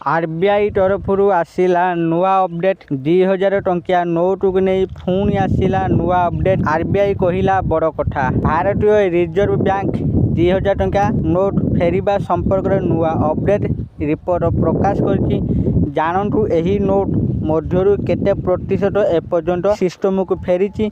RBI तरफरु आसिला नुआ update 2000 टंकिया note को नहीं पुणी आसिला नुआ अपडेट। आरबीआई कहिला बड़ कथा। भारतीय रिजर्व बैंक 2000 टंकिया नोट फेरिबा संपर्क में नुआ अपडेट रिपोर्ट प्रकाश करछि। जानंतु एही नोट मध्यरु केते प्रतिशत एपर्यंत सिस्टम को फेरिछि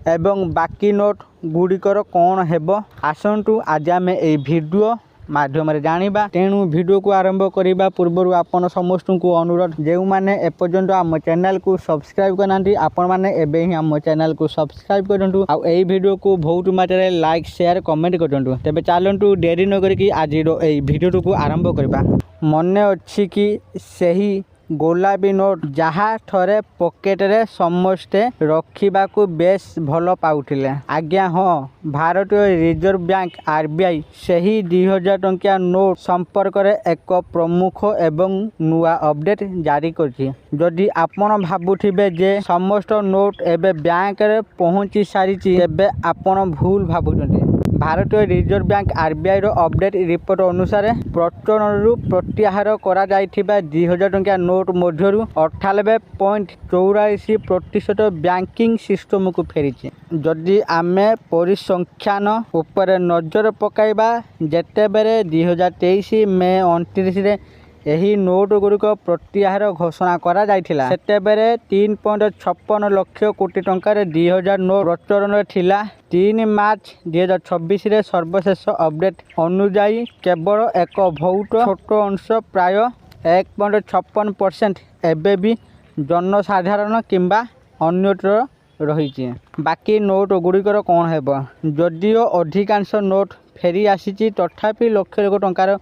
एवं बाकी नोट गुड़िकर कौन हेबो। आसंतु आज आम ए वीडियो माध्यम जानिबा। तेणु वीडियो को आरंभ करने पूर्व आपण समस्त को अनुरोध जो मैंने एपर्यंत आम चैनल को सब्सक्राइब करना आपण मैंने एबे ही आम चैनल को सब्सक्राइब करूँ। आ वीडियो को बहुत मात्रा लाइक शेयर कमेंट करूँ। तेज चलतु डेरी न करी आज वीडियो को आरंभ करवा। मन अच्छी कि सही गोलापी नोट जहाँ थरे पॉकेट रे समस्ते रखिबाकू बेस भल पाउथिले। आज्ञा हाँ, भारतीय रिजर्व बैंक आरबीआई सही 2000 टंकिया नोट संपर्क में एक प्रमुख एवं नुआ अपडेट जारी करछि। जदि आपण भाबुथिबे जे समस्त नोट एबे बैंक रे पहुंची सारिछि तेबे आपण भूल भाबुछन्ति। भारतीय रिजर्व बैंक आरबीआई रो अपडेट रिपोर्ट अनुसार प्रचलनरू प्रत्याहार करा जाइथिबा 2000 टंकिया नोट मध्यरु 98.84% बैंकिंग सिस्टम को फेरिछि। जदि आमे परिसंख्यान ऊपर नजर पकाइबा जेतेबेरे 2023 मे 29 रे एही नोट गुड़िक प्रत्याहार घोषणा करा जाइथिला सेतेबेरे 3.56 लाख कोटी टंकार 2000 नोट प्रचलन थिला। 3 मार्च 2026 रे सर्वशेष अपडेट अनुजाई केवल एक बहुत छोट अंश प्राय 1.56% एबे भी जनसाधारण किंबा अन्यत्र रही। बाकी नोट गुड़िकर कौन हेबो। जदिओ अधिकांश नोट फेरी आसीची तथापि लक्ष लक्ष टंकार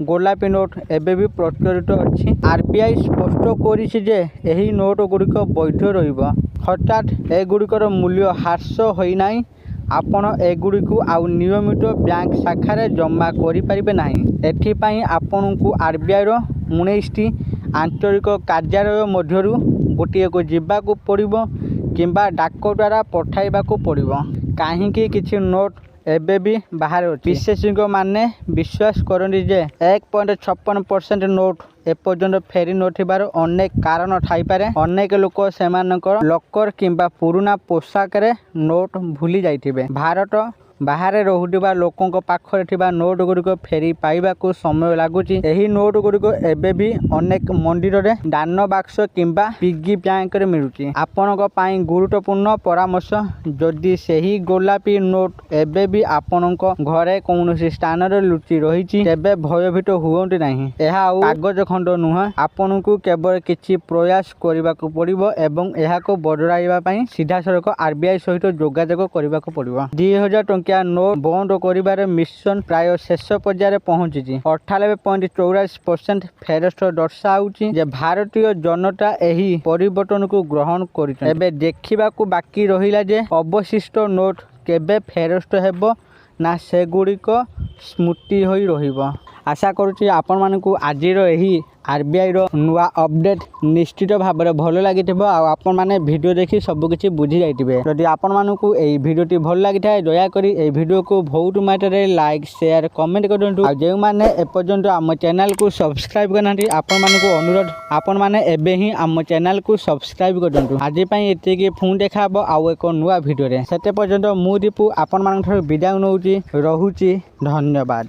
गोलापी नोट एबे भी प्रचलित अच्छी। आरबीआई स्पष्ट करिछि जे एही नोट गुड़िक वैध रहिबो। हठात एगुड़िकर मूल्य ह्रास होई नाही। आपण एगुड़िक आउ नियमित बैंक शाखा जमा करिपारिबे नाही। एथिपाई आपनकु आरबीआई रो 19टी आंतरिक कार्यालय मध्यरु गोटिए को जिबाकू पड़िबो किंबा डाक द्वारा पठाइबाकू पड़िबो। काहींकि किछि नोट एबे भी बाहर अछि। विशेषज्ञ माने विश्वास करନ୍ତି जे 1.56% नोट एपर्यंत फेरी नथिबार अनेक कारण थाई पारे। अनेक लोक सेमानकर लकर किंबा पुराना पोशाक रे नोट भूली जाइथिबे। भारत बाहर रहुथिबा लोकंक पाखरे थिबा नोट गुड़िक फेरी पाइबाकू समय लागुची। एही नोट गुड़िक एबे भी अनेक मंदिर रे दान बाक्स किंबा पिगी बैंक रे मिलुची। आपनक पाई गुरुत्वपूर्ण परामर्श जदि सही गोलापी नोट एबे भी आपनक घरे कौनसी स्थान रे लुचि रहिची तेबे भयभीत हुओंति नाही। एहा कागज खंड नुह। आपनकू केवल किछि प्रयास करिबाकू पड़िबो एवं एहाको बदलाइबा पई सीधा सड़क आरबीआई सहित जोगाजोग करिबाकू पड़िबो। 2000 टंकिया नोट बंद करिबार मिशन प्राय शेष पर्यायर पहुंची। 98.84% फेरस्त दर्शाउची जे भारतीय जनता एही परिवर्तन को ग्रहण करिछन। एबे देखिबाकू बाकी रहिला जे अवशिष्ट नोट केबे फेरस्त हेबो ना सेगुड़िक स्मृति होई रहिबो। आशा करुच्ची आपण मानकू आजिर एही आरबीआई रो नुआ अपडेट निश्चित भाव में भल लगी। आपण मैंने वीडियो देखी सबकि बुझी जाइए। जदि आपण मानकू ए वीडियोटी भल लगी थाए दयाकोरी ए वीडियो को बहुत मात्रा लाइक शेयर कमेंट करूँ। आ जो मैंने एपर्यंत आम चैनल को सब्सक्राइब करना आपण मानकू अनुरोध आपण मैंने एबे ही आम चैनल को सब्सक्राइब करूँ। आज एतिकी पुणी देखा आउ एक नुआ वीडियो से पर्यंत मु दीपू आपण मान विदाय नौची रहुची। धन्यवाद।